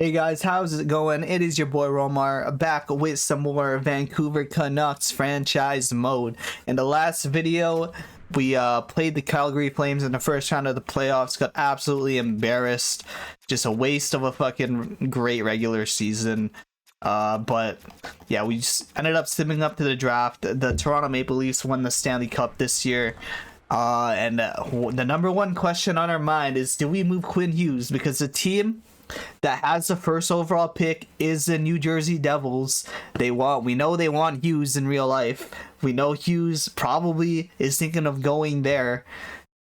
Hey guys, how's it going? It is your boy Romar back with some more Vancouver Canucks franchise mode. In the last video, we played the Calgary Flames in the first round of the playoffs, got absolutely embarrassed. Just a waste of a fucking great regular season. But yeah, we just ended up simming up to the draft. The Toronto Maple Leafs won the Stanley Cup this year. The number one question on our mind is, do we move Quinn Hughes? Because the team that has the first overall pick is the New Jersey Devils. We know they want Hughes in real life. We know Hughes probably is thinking of going there.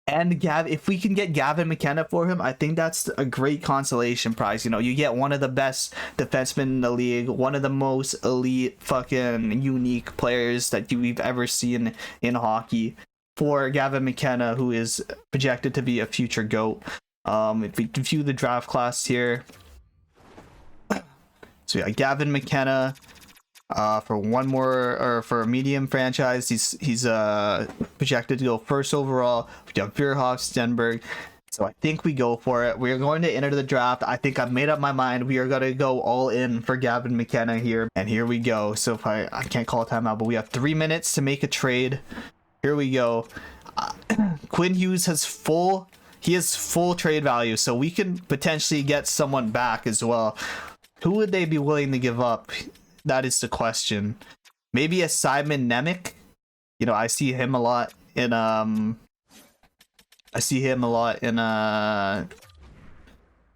And if we can get Gavin McKenna for him, I think that's a great consolation prize. You know, you get one of the best defensemen in the league, one of the most elite fucking unique players that we've ever seen in hockey for Gavin McKenna, who is projected to be a future GOAT. If we view the draft class here, so we got Gavin McKenna for a medium franchise. He's projected to go first overall. We got Bierhoff, Stenberg. So I think we go for it. We're going to enter the draft. I think I've made up my mind. We are going to go all in for Gavin McKenna here. And here we go. So if I can't call a timeout, but we have 3 minutes to make a trade. Here we go. Quinn Hughes has full trade value, so we can potentially get someone back as well. Who would they be willing to give up? That is the question. Maybe a Simon Nemec. You know, I see him a lot in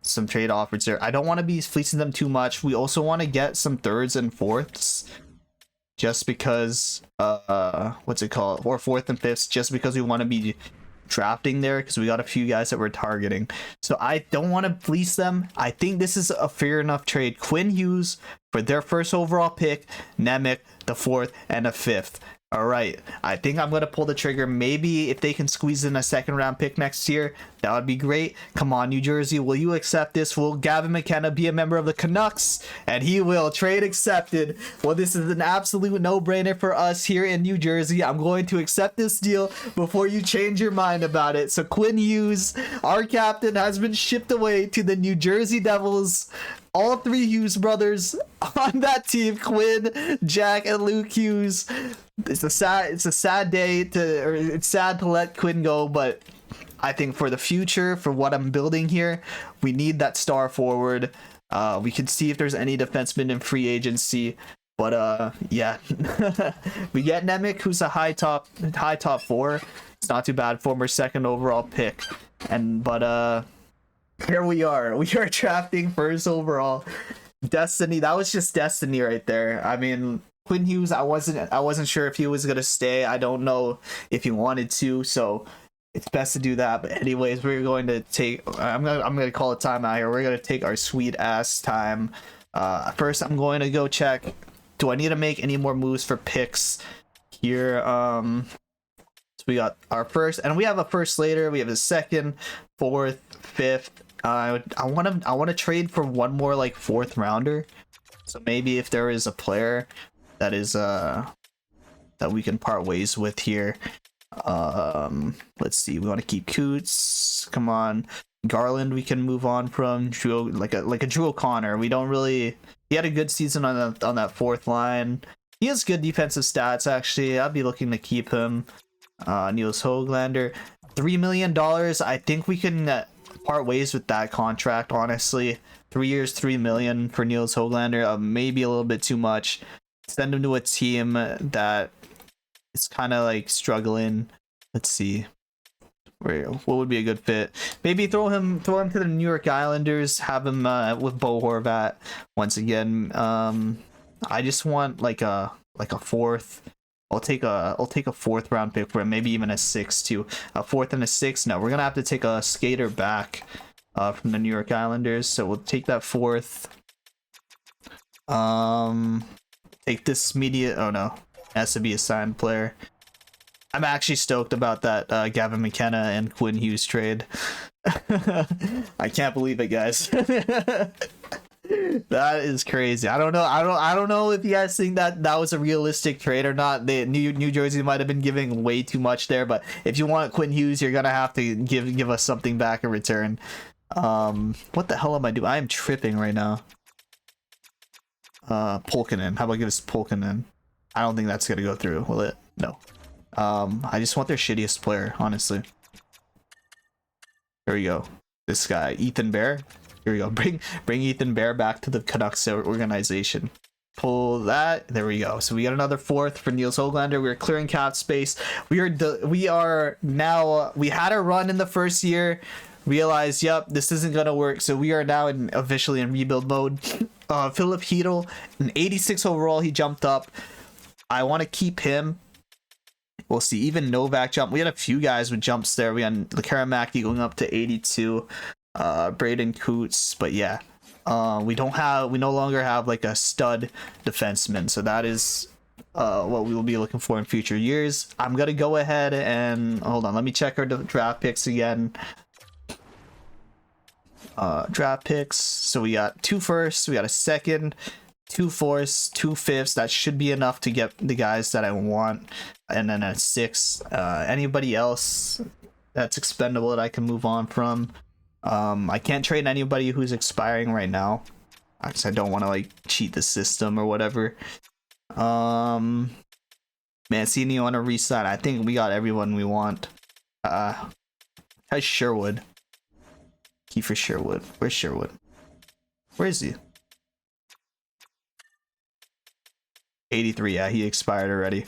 some trade offers there. I don't want to be fleecing them too much. We also want to get some thirds and fourths, just because what's it called, or fourth and fifths, just because we want to be drafting there, because we got a few guys that we're targeting. So I don't want to fleece them. I think this is a fair enough trade. Quinn Hughes for their first overall pick, Nemec the fourth and a fifth. All right, I think I'm gonna pull the trigger. Maybe if they can squeeze in a second round pick next year, that would be great. Come on, New Jersey, will you accept this? Will Gavin McKenna be a member of the Canucks? And he will. Trade accepted. Well, this is an absolute no-brainer for us here in New Jersey. I'm going to accept this deal before you change your mind about it. So Quinn Hughes, our captain, has been shipped away to the New Jersey Devils. All three Hughes brothers on that team: Quinn, Jack, and Luke Hughes. It's a sad day it's sad to let Quinn go, but I think for the future, for what I'm building here, we need that star forward. We can see if there's any defensemen in free agency, but yeah. We get Nemec, who's a high top four. It's not too bad. Former second overall pick, but here we are drafting first overall. Destiny. That was just destiny right there. I mean, Quinn Hughes, I wasn't sure if he was gonna stay. I don't know if he wanted to, so it's best to do that. But anyways, we're going to take, I'm gonna call a timeout here. We're gonna take our sweet ass time. First I'm going to go check, do I need to make any more moves for picks here? So we got our first, and we have a first later. We have a second, fourth, fifth. I want to trade for one more like fourth rounder. So maybe if there is a player that is that we can part ways with here. Let's see. We want to keep Coots. Come on, Garland. We can move on from Drew, like a Drew O'Connor. We don't really. He had a good season on that fourth line. He has good defensive stats actually. I'd be looking to keep him. Niels Höglander, $3 million. I think we can part ways with that contract, honestly. 3 years, $3 million for Niels Höglander. Maybe a little bit too much. Send him to a team that is kind of like struggling. Let's see, what would be a good fit. Maybe throw him to the New York Islanders. Have him with Bo Horvat once again. I just want like a fourth. I'll take a fourth round pick for him, maybe even a sixth too. A fourth and a sixth. No, we're gonna have to take a skater back from the New York Islanders. So we'll take that fourth. Take this media. Oh no, has to be a signed player. I'm actually stoked about that Gavin McKenna and Quinn Hughes trade. I can't believe it, guys. That is crazy. I don't know if you guys think that was a realistic trade or not. New Jersey might have been giving way too much there, but if you want Quinn Hughes, you're gonna have to give us something back in return. What the hell am I doing? I am tripping right now. Polkinen. How about give us Polkinen? I don't think that's gonna go through, will it? No. I just want their shittiest player, honestly. Here we go. This guy, Ethan Bear. Here we go. Bring Ethan Bear back to the Canucks organization. Pull that. There we go. So we got another fourth for Niels Höglander. We're clearing cap space. We are now. We had a run in the first year. Realized, yep, this isn't gonna work. So we are now officially in rebuild mode. Philip Hedl, an 86 overall. He jumped up. I want to keep him. We'll see. Even Novak jump. We had a few guys with jumps there. We had Lekaramaki going up to 82. Braden Coots. But yeah, we no longer have like a stud defenseman. So that is what we will be looking for in future years. I'm gonna go ahead and hold on. Let me check our draft picks again. Draft picks. So we got 2 firsts. We got a second. 2 fourths, 2 fifths. That should be enough to get the guys that I want, and then a 6. Anybody else that's expendable that I can move on from. I can't trade anybody who's expiring right now because I don't want to like cheat the system or whatever. Mancini on a resign. I think we got everyone we want. Has Sherwood. Kiefer Sherwood. Where's Sherwood? Where is he? 83. Yeah, he expired already.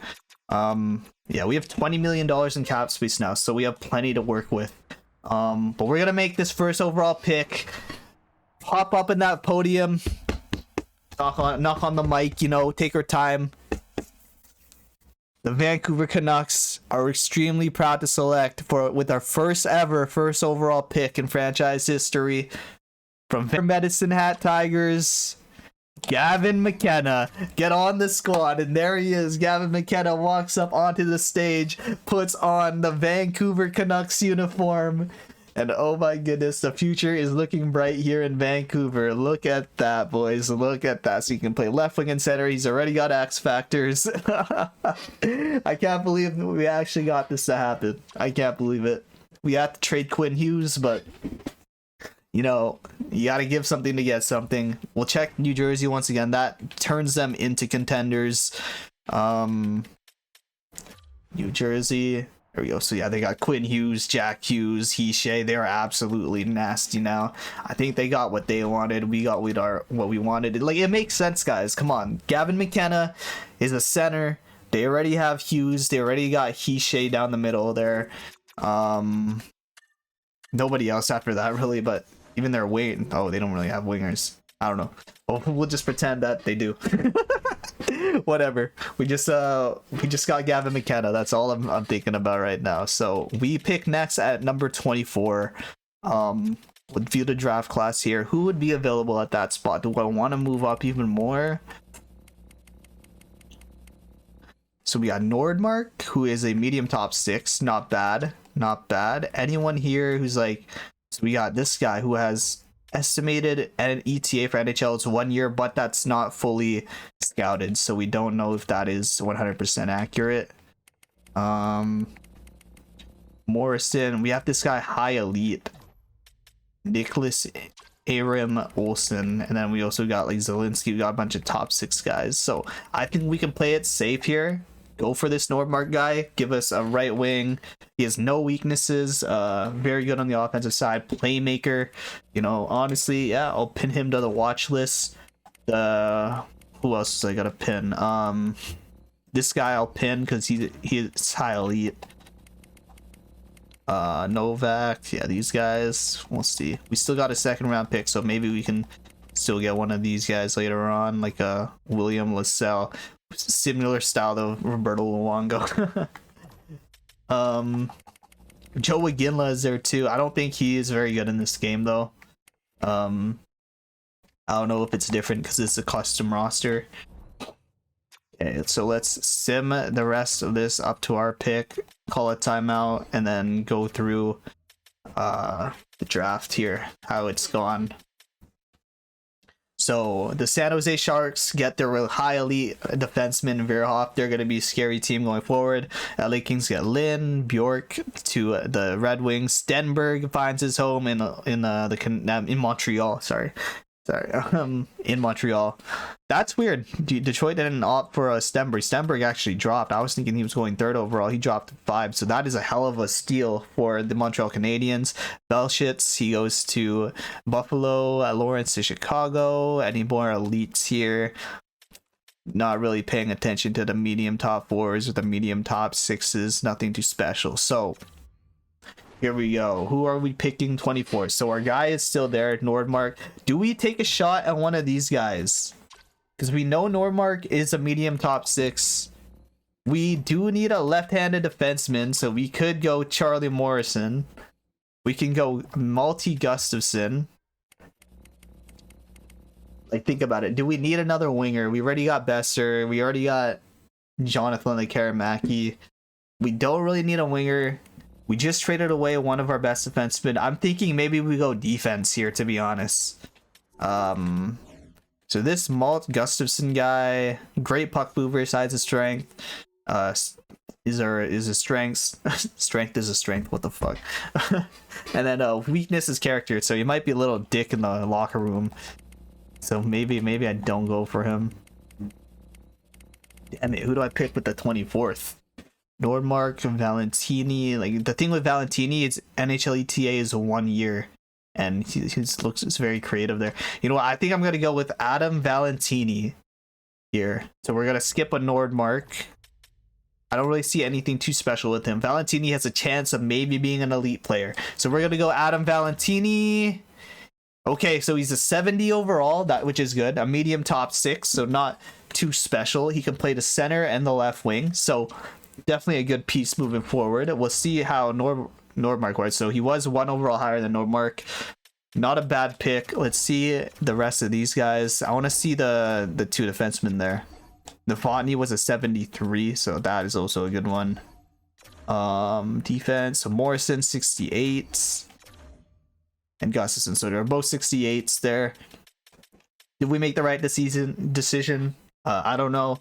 Yeah, we have $20 million in cap space now, so we have plenty to work with. But we're gonna make this first overall pick. Hop up in that podium. Knock on the mic, you know, take our time. The Vancouver Canucks are extremely proud to select with our first overall pick in franchise history from Medicine Hat Tigers. Gavin McKenna, get on the squad, and there he is. Gavin McKenna walks up onto the stage, puts on the Vancouver Canucks uniform, and oh my goodness, the future is looking bright here in Vancouver. Look at that, boys. Look at that. So he can play left wing and center. He's already got X factors. I can't believe we actually got this to happen. I can't believe it. We had to trade Quinn Hughes, but you know, you got to give something to get something. We'll check New Jersey once again. That turns them into contenders. New Jersey. There we go. So yeah, they got Quinn Hughes, Jack Hughes, Hishe. They are absolutely nasty now. I think they got what they wanted. We got what we wanted. Like, it makes sense, guys. Come on. Gavin McKenna is a center. They already have Hughes. They already got Hishe down the middle there. Nobody else after that, really, but even their wing. Oh, they don't really have wingers. I don't know. We'll just pretend that they do. Whatever. We just got Gavin McKenna. That's all I'm thinking about right now. So we pick next at number 24. Would view the draft class here. Who would be available at that spot? Do I want to move up even more? So we got Nordmark, who is a medium top 6. Not bad. Not bad. Anyone here who's like... So we got this guy who has estimated an ETA for NHL. It's 1 year, but that's not fully scouted, so we don't know if that is 100% accurate. Morrison. We have this guy high elite. Nicholas Aram Olsen, and then we also got like Zelensky. We got a bunch of top 6 guys, so I think we can play it safe here. Go for this Nordmark guy. Give us a right wing. He has no weaknesses. Very good on the offensive side. Playmaker. You know, honestly, yeah, I'll pin him to the watch list. Who else is I gotta pin? This guy I'll pin because he's high elite. Novak. Yeah, these guys. We'll see. We still got a 2nd round pick, so maybe we can still get one of these guys later on, like a William Lassell. Similar style though, Roberto Luongo. Joe Iginla is there too. I don't think he is very good in this game though. I don't know if it's different because it's a custom roster. Okay, so let's sim the rest of this up to our pick, call a timeout, and then go through the draft here, how it's gone. So the San Jose Sharks get their real high elite defenseman Verhoff. They're going to be a scary team going forward. LA Kings get Lynn, Bjork to the Red Wings. Stenberg finds his home in Montreal. In Montreal. That's weird. Detroit didn't opt for a Stenberg. Stenberg actually dropped. I was thinking he was going 3rd overall. He dropped to 5. So that is a hell of a steal for the Montreal Canadiens. Belshitz, he goes to Buffalo. Lawrence to Chicago. Any more elites here? Not really paying attention to the medium top 4s or the medium top 6s. Nothing too special. So here we go. Who are we picking 24? So our guy is still there, Nordmark. Do we take a shot at one of these guys? Because we know Nordmark is a medium top 6. We do need a left-handed defenseman, so we could go Charlie Morrison. We can go Malty Gustafson. Like, think about it. Do we need another winger? We already got Besser. We already got Jonathan Karamaki. We don't really need a winger. We just traded away one of our best defensemen. I'm thinking maybe we go defense here, to be honest. So this Malt Gustafson guy, great puck mover, size of strength. Is a strength. Strength is a strength. What the fuck? And then weakness is character. So he might be a little dick in the locker room. So maybe I don't go for him. Damn it, who do I pick with the 24th? Nordmark, Valentini. Like, the thing with Valentini is NHL ETA is 1 year, and he looks is very creative there. You know what? I think I'm gonna go with Adam Valentini here. So we're gonna skip a Nordmark. I don't really see anything too special with him. Valentini has a chance of maybe being an elite player, so we're gonna go Adam Valentini. Okay, so he's a 70 overall, which is good. A medium top 6, so not too special. He can play the center and the left wing, so definitely a good piece moving forward. We'll see how Nordmark was. So he was 1 overall higher than Nordmark. Not a bad pick. Let's see the rest of these guys. I want to see the 2 defensemen there. Novotny was a 73, so that is also a good one. Defense, so Morrison 68, and Gustafson. So they're both 68s there. Did we make the right decision? I don't know.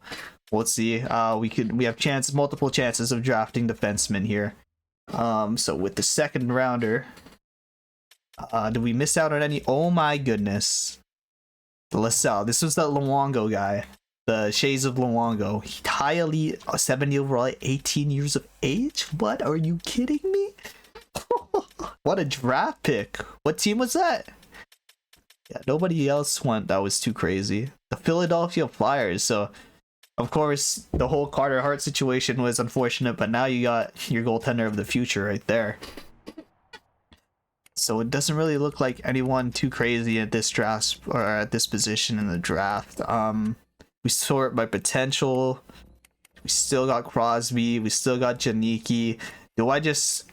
We'll see. We have multiple chances of drafting defensemen here. So with the second rounder, did we miss out on any? Oh my goodness, the LaSalle. This was the Luongo guy, the Shades of Luongo. High elite, 70 overall, 18 years of age. What? Are you kidding me? What a draft pick. What team was that? Yeah, nobody else went. That was too crazy. The Philadelphia Flyers. So of course, the whole Carter Hart situation was unfortunate, but now you got your goaltender of the future right there. So it doesn't really look like anyone too crazy at this draft or at this position in the draft. We sort by potential. We still got Crosby. We still got Janicki. Do I just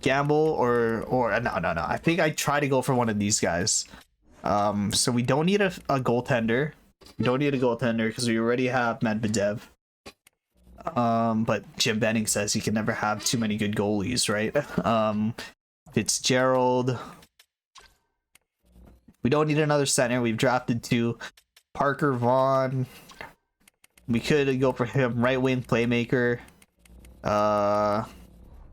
gamble or no? I think I try to go for one of these guys. So we don't need a goaltender. We don't need a goaltender because we already have Medvedev. But Jim Benning says he can never have too many good goalies, right? Fitzgerald. We don't need another center. We've drafted 2. Parker Vaughn. We could go for him. Right wing playmaker.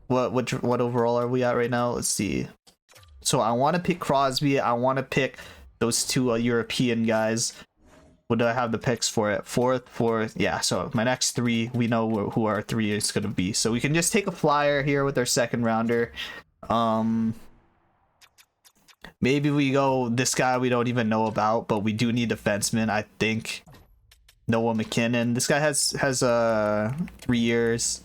What overall are we at right now? Let's see. So I want to pick Crosby. I want to pick those 2 European guys. What do I have the picks for it? 4th. Yeah, so my next 3, we know who our 3 is going to be. So we can just take a flyer here with our second rounder. Maybe we go this guy we don't even know about, but we do need defensemen, I think. Noah McKinnon. This guy has 3 years.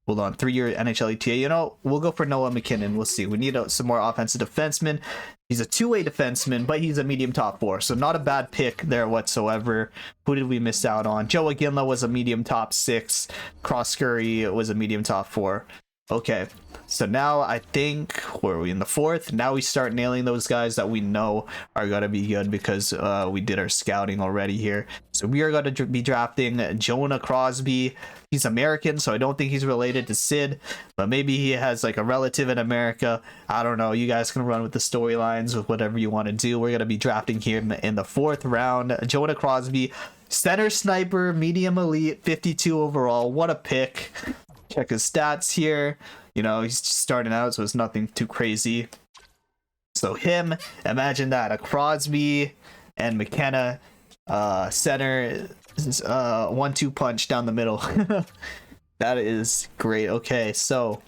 Hold on, 3-year NHL ETA. You know, we'll go for Noah McKinnon. We'll see. We need some more offensive defensemen. He's a 2-way defenseman, but he's a medium top 4. So not a bad pick there whatsoever. Who did we miss out on? Joe Iginla was a medium top 6. Cross Scurry was a medium top 4. Okay, so now I think, where are we, in the fourth? Now we start nailing those guys that we know are going to be good because we did our scouting already here. So we are going to be drafting Jonah Crosby. He's American, so I don't think he's related to Sid, but maybe he has like a relative in America. I don't know. You guys can run with the storylines with whatever you want to do. We're going to be drafting him in the fourth round. Jonah Crosby, center sniper, medium elite, 52 overall. What a pick. Check his stats here. You know, he's just starting out, so it's nothing too crazy. So him, imagine that, a Crosby and McKenna center, 1-2 punch down the middle. That is great. Okay, so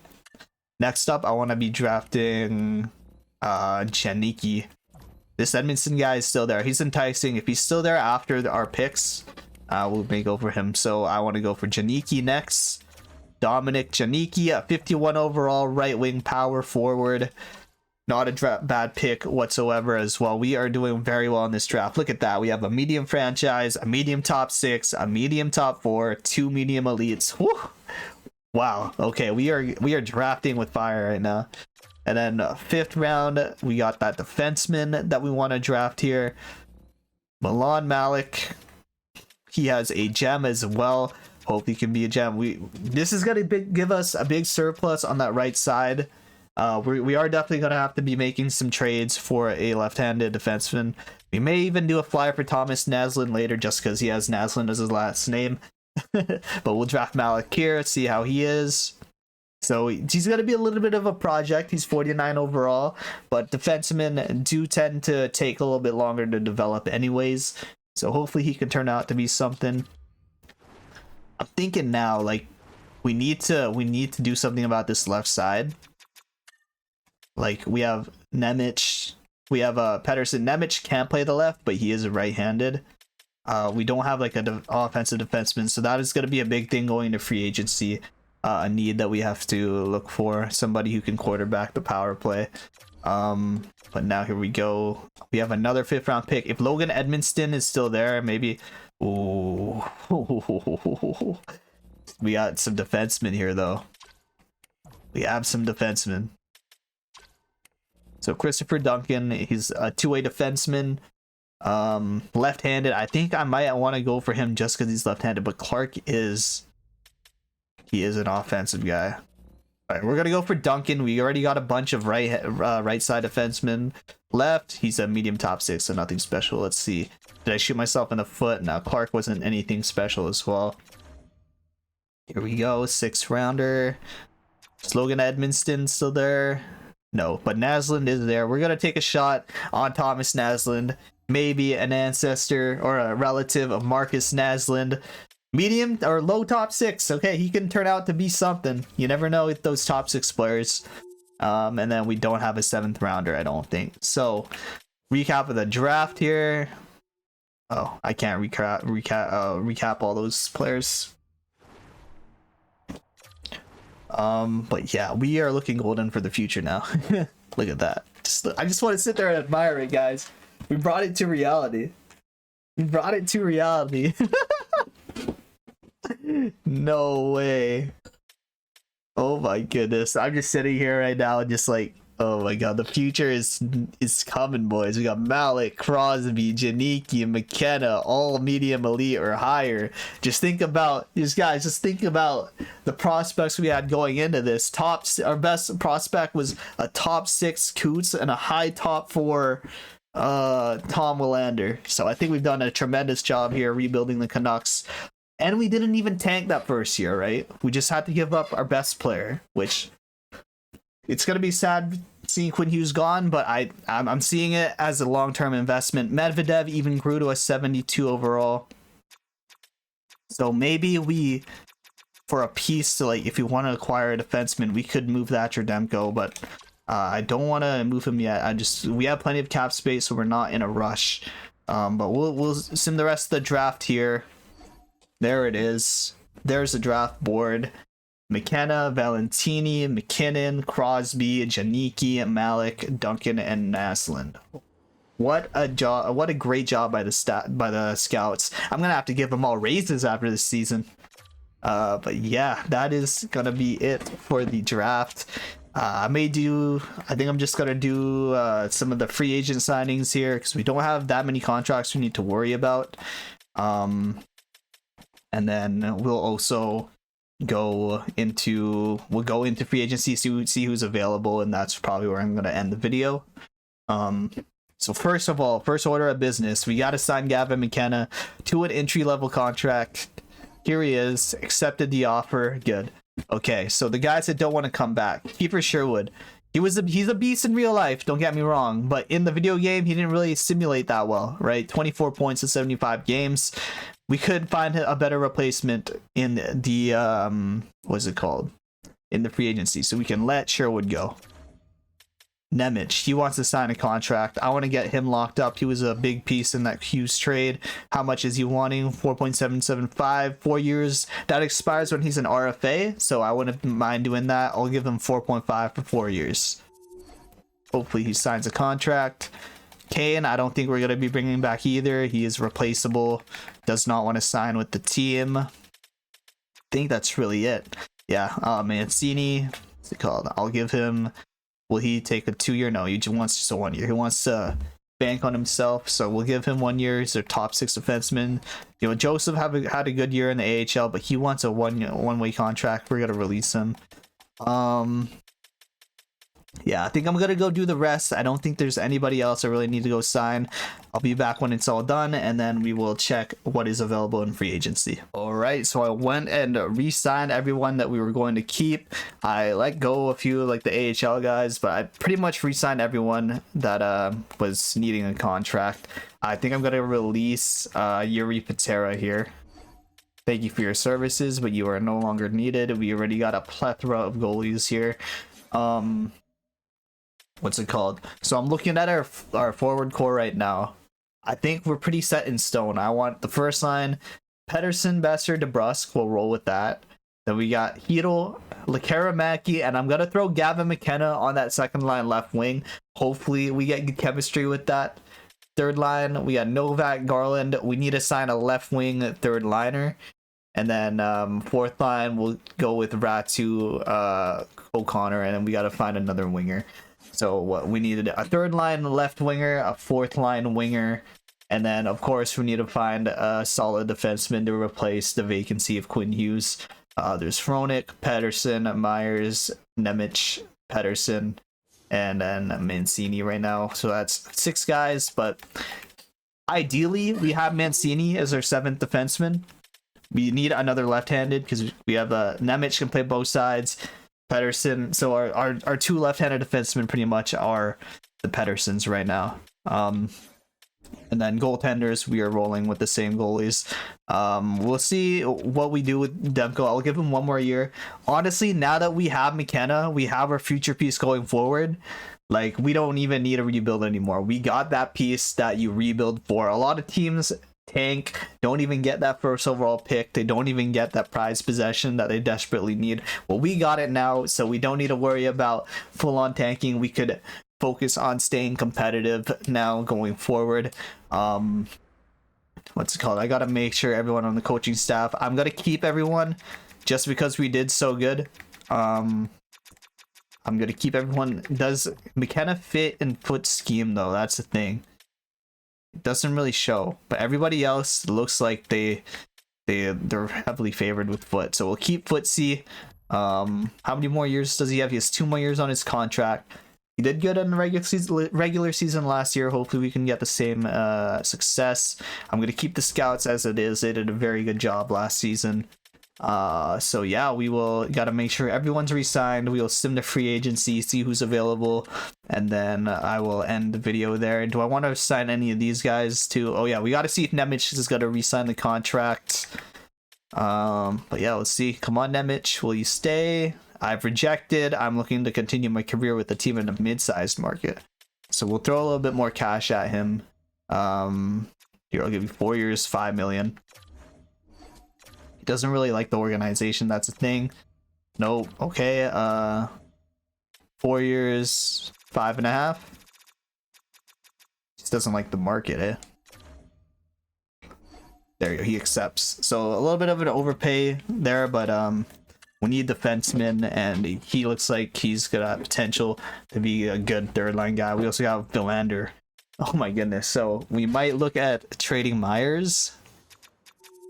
next up, I want to be drafting Janicki. This Edmondson guy is still there. He's enticing. If he's still there after our picks, we'll may go for him. So I want to go for Janicki next. Dominic Janicki at 51 overall, right wing power forward. Not a bad pick whatsoever as well. We are doing very well in this draft. Look at that. We have a medium franchise, a medium top 6, a medium top 4, 2 medium elites. Whew. Wow. Okay, we are drafting with fire right now. And then fifth round, we got that defenseman that we want to draft here. Milan Malik. He has a gem as well. Hope he can be a gem. This is gonna give us a big surplus on that right side. We are definitely gonna have to be making some trades for a left-handed defenseman. We may even do a flyer for Thomas Naslund later, just because he has Naslund as his last name. But we'll draft Malik here, see how he is. So he's gonna be a little bit of a project. He's 49 overall, but defensemen do tend to take a little bit longer to develop, anyways. So hopefully he can turn out to be something. I'm thinking now, like, we need to do something about this left side. Like, we have Nemec, we have Pettersson. Nemec can't play the left, but he is right-handed. We don't have like an offensive defenseman, so that is going to be a big thing going to free agency. A need that we have to look for, somebody who can quarterback the power play. But now here we go. We have another 5th round pick. If Logan Edmonston is still there, maybe. Ooh. We got some defensemen here, though. We have some defensemen. So Christopher Duncan, he's a 2-way defenseman. Left-handed. I think I might want to go for him just because he's left-handed. But Clark is... he is an offensive guy. All right, we're gonna go for Duncan. We already got a bunch of right side defensemen. Left, he's a medium top 6, so nothing special. Let's see. Did I shoot myself in the foot? No, Clark wasn't anything special as well. Here we go, 6th rounder. Is Logan Edmonston still there? No, but Naslund is there. We're gonna take a shot on Thomas Naslund. Maybe an ancestor or a relative of Marcus Naslund. Medium or low top 6. Okay, he can turn out to be something. You never know with those top 6 players. And then we don't have a 7th rounder, I don't think. So, recap of the draft here. Oh, I can't recap all those players. But yeah, we are looking golden for the future now. Look at that. I just want to sit there and admire it, guys. We brought it to reality. We brought it to reality. No way. Oh my goodness. I'm just sitting here right now and just like, oh my god, the future is coming, boys. We got Malik, Crosby, Janicki, and McKenna, all medium elite or higher. Just think about these guys. Just think about the prospects we had going into this. Our best prospect was a top 6 Coots and a high top 4 Tom Willander. So I think we've done a tremendous job here rebuilding the Canucks. And we didn't even tank that first year, right? We just had to give up our best player, which it's going to be sad seeing Quinn Hughes gone, but I'm seeing it as a long-term investment. Medvedev even grew to a 72 overall. So maybe we, for a piece to like, if we want to acquire a defenseman, we could move that Demko, but I don't want to move him yet. We have plenty of cap space, so we're not in a rush. But we'll sim the rest of the draft here. There it is. There's the draft board. McKenna, Valentini, McKinnon, Crosby, Janicki, Malik, Duncan, and Naslund. What a job! What a great job by the scouts. I'm gonna have to give them all raises after this season. But yeah, that is gonna be it for the draft. I think I'm just gonna do some of the free agent signings here because we don't have that many contracts we need to worry about. And then we'll also we'll go into free agency, see who's available, and that's probably where I'm gonna end the video. So first of all, first order of business, we got to sign Gavin McKenna to an entry-level contract. Here he is, accepted the offer. Good. Okay, so the guys that don't want to come back, Kiefer Sherwood. He's a beast in real life, don't get me wrong, but in the video game, he didn't really simulate that well, right? 24 points in 75 games. We could find a better replacement in the what's it called? In the free agency, so we can let Sherwood go. Nemec, he wants to sign a contract. I want to get him locked up. He was a big piece in that Hughes trade. How much is he wanting? 4.775, 4 years. That expires when he's an RFA, so I wouldn't mind doing that. I'll give him 4.5 for 4 years. Hopefully he signs a contract. Kane, I don't think we're going to be bringing back either. He is replaceable. Does not want to sign with the team. I think that's really it. Yeah, Mancini, what's it called? I'll give him... Will he take a 2 year? No, he just wants just a 1 year. He wants to bank on himself, so we'll give him 1 year. He's their top 6 defenseman. You know, Joseph had a good year in the AHL, but he wants a one-way contract. We're gonna release him. Yeah, I think I'm gonna go do the rest. I don't think there's anybody else I really need to go sign. I'll be back when it's all done, and then we will check what is available in free agency. All right, so I went and re-signed everyone that we were going to keep. I let go a few, like the AHL guys, but I pretty much re-signed everyone that was needing a contract. I think I'm gonna release Yuri Patera here. Thank you for your services, but you are no longer needed. We already got a plethora of goalies here. What's it called? So I'm looking at our forward core right now. I think we're pretty set in stone. I want the first line, Pedersen, Besser, DeBrusque. We'll roll with that. Then we got Hedl, Lekaramaki, and I'm gonna throw Gavin McKenna on that second line left wing. Hopefully we get good chemistry with that. Third line, we got Novak, Garland. We need to sign a left wing third liner. And then fourth line, we'll go with Ratu, O'Connor, and then we gotta find another winger. So we needed a third line left winger, a fourth line winger, and then of course we need to find a solid defenseman to replace the vacancy of Quinn Hughes. There's Fronik, Pedersen, Myers, Nemec, Pedersen, and then Mancini right now. So that's 6 guys, but ideally we have Mancini as our 7th defenseman. We need another left-handed because we have Nemec can play both sides. Pedersen, so our 2 left-handed defensemen pretty much are the Pedersens right now. And then goaltenders, we are rolling with the same goalies. We'll see what we do with Demko. I'll give him 1 more year. Honestly, now that we have McKenna, we have our future piece going forward. Like, we don't even need to rebuild anymore. We got that piece that you rebuild for. A lot of teams tank, don't even get that first overall pick. They don't even get that prized possession that they desperately need. Well, we got it now, so we don't need to worry about full-on tanking. We could focus on staying competitive now going forward. What's it called? I gotta make sure everyone on the coaching staff, I'm gonna keep everyone just because we did so good. I'm gonna keep everyone. Does McKenna fit in foot scheme though? That's the thing. It doesn't really show, but everybody else looks like they're heavily favored with foot. So we'll keep Footsy. How many more years does he have? He has 2 more years on his contract. He did good in the regular season last year. Hopefully we can get the same success. I'm gonna keep the scouts as it is. They did a very good job last season. So yeah, we will gotta make sure everyone's re-signed. We will sim the free agency, see who's available, and then I will end the video there. Do I want to sign any of these guys too? Oh yeah, we gotta see if Nemec is gonna re-sign the contract. But yeah, let's see. Come on, Nemec, will you stay? I've rejected. I'm looking to continue my career with the team in a mid-sized market. So we'll throw a little bit more cash at him. Here, I'll give you 4 years, $5 million. Doesn't really like the organization, that's a thing. Nope. Okay, 4 years, 5.5. Just doesn't like the market, eh? There you go, he accepts. So a little bit of an overpay there, but we need defenseman, and he looks like he's got potential to be a good third line guy. We also got Villander. Oh my goodness. So we might look at trading Myers.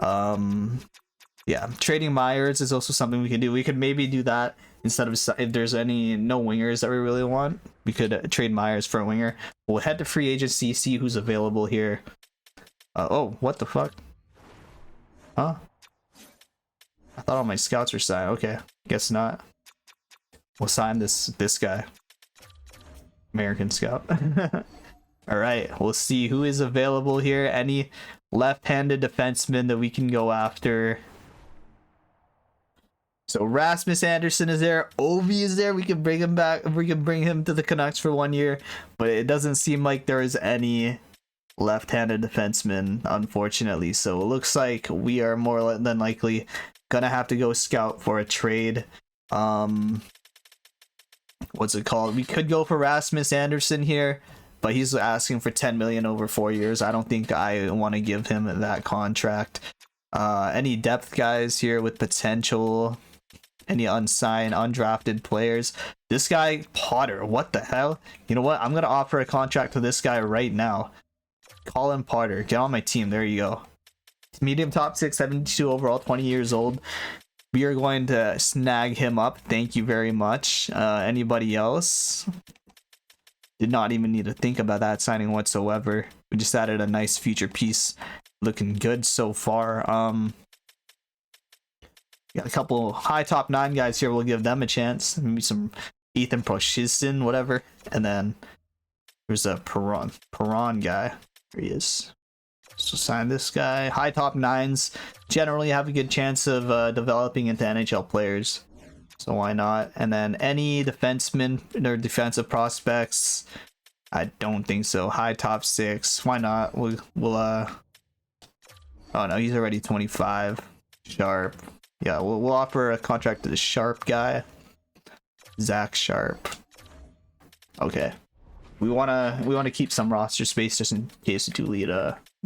Yeah, trading Myers is also something we can do. We could maybe do that instead of, if there's no wingers that we really want, we could trade Myers for a winger. We'll head to free agency, see who's available here. Oh, what the fuck? Huh? I thought all my scouts were signed. Okay, guess not. We'll sign this guy. American scout. All right, we'll see who is available here. Any left-handed defenseman that we can go after. So Rasmus Anderson is there. Ovi is there. We can bring him back. We can bring him to the Canucks for 1 year. But it doesn't seem like there is any left-handed defenseman, unfortunately. So it looks like we are more than likely gonna have to go scout for a trade. What's it called? We could go for Rasmus Anderson here, but he's asking for 10 million over 4 years. I don't think I want to give him that contract. Any depth guys here with potential? Any unsigned, undrafted players? This guy, Potter, what the hell? You know what? I'm going to offer a contract to this guy right now. Colin Potter, get on my team. There you go. Medium top 6, 72 overall, 20 years old. We are going to snag him up. Thank you very much. Anybody else? Did not even need to think about that signing whatsoever. We just added a nice future piece. Looking good so far. Got a couple high top 9 guys here. We'll give them a chance. Maybe some Ethan Proshistin, whatever. And then there's a Perron guy. There he is. So sign this guy. High top 9s generally have a good chance of developing into NHL players. So why not? And then any defensemen or defensive prospects, I don't think so. High top 6, why not? We'll oh no, he's already 25. Sharp. Yeah, we'll offer a contract to the Sharp guy. Zach Sharp. Okay. We wanna keep some roster space just in case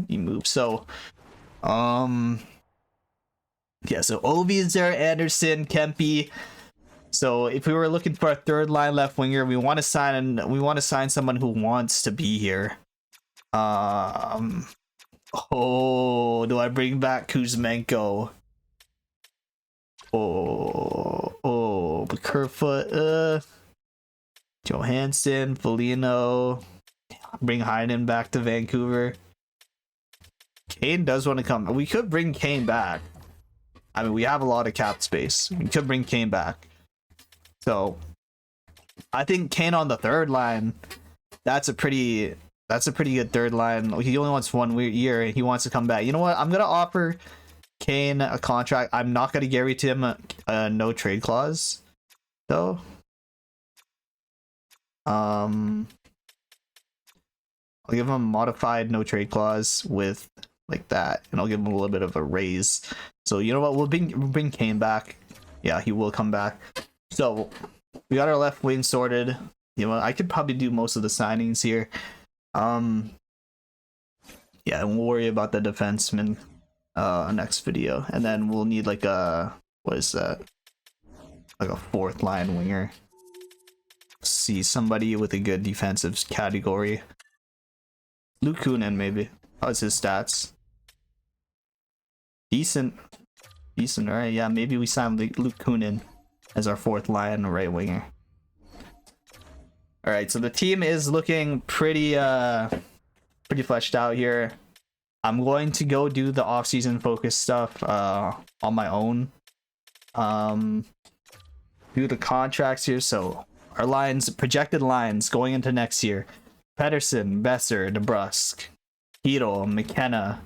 he moves. So yeah, so Ovi is there, Anderson, Kempe. So if we were looking for a third line left winger, we want to sign someone who wants to be here. Oh, do I bring back Kuzmenko? Oh, but Kerfoot, Johansson, Foligno, bring Heinen back to Vancouver. Kane does want to come. We could bring Kane back. I mean, we have a lot of cap space. We could bring Kane back. So I think Kane on the third line, that's a pretty good third line. He only wants 1 year and he wants to come back. You know what? I'm gonna offer Kane a contract. I'm not gonna guarantee him a no trade clause though. I'll give him a modified no trade clause with like that, and I'll give him a little bit of a raise. So you know what? We'll bring Kane back. Yeah, he will come back. So we got our left wing sorted. You know, I could probably do most of the signings here. Yeah, and we'll worry about the defenseman next video, and then we'll need like a, what is that? Like a 4th line winger. See, somebody with a good defensive category. Luke Kunin, maybe. How's his stats? Decent, right? Yeah, maybe we sign Luke Kunin as our 4th line right winger. All right, so the team is looking pretty fleshed out here. I'm going to go do the off-season focus stuff on my own. Do the contracts here. So our lines, projected lines going into next year: Pedersen, Besser, DeBrusk, Heedle, McKenna,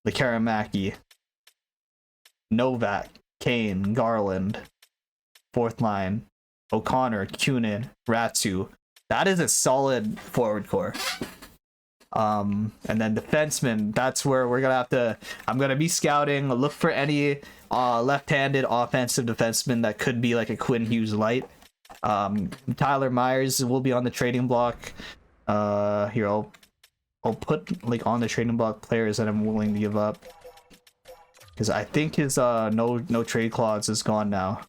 Lekaramaki, Novak, Kane, Garland. 4th line: O'Connor, Kunin, Ratu. That is a solid forward core. And then defensemen, that's where we're gonna have to, I'm gonna be scouting, look for any left-handed offensive defenseman that could be like a Quinn Hughes light. Tyler Myers will be on the trading block. Here, I'll put like on the trading block players that I'm willing to give up. Because I think his no trade clause is gone now.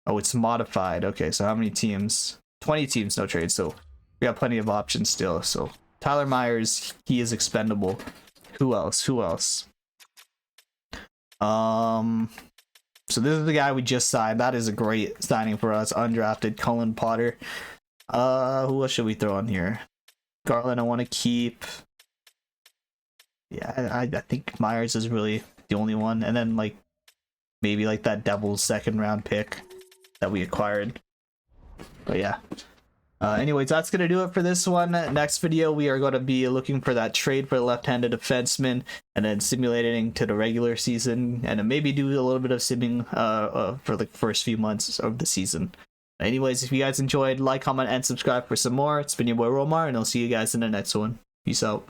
Oh, it's modified. Okay, so how many teams? 20 teams, no trade. So we got plenty of options still. So Tyler Myers, he is expendable. Who else? Who else? So this is the guy we just signed. That is a great signing for us. Undrafted Cullen Potter. Who else should we throw on here? Garland, I want to keep. Yeah, I think Myers is really the only one. And then like maybe like that Devils second round pick that we acquired. But yeah. Anyways, that's going to do it for this one. Next video, we are going to be looking for that trade for the left-handed defenseman and then simulating to the regular season and then maybe do a little bit of simming for the first few months of the season. Anyways, if you guys enjoyed, like, comment, and subscribe for some more. It's been your boy Romar, and I'll see you guys in the next one. Peace out.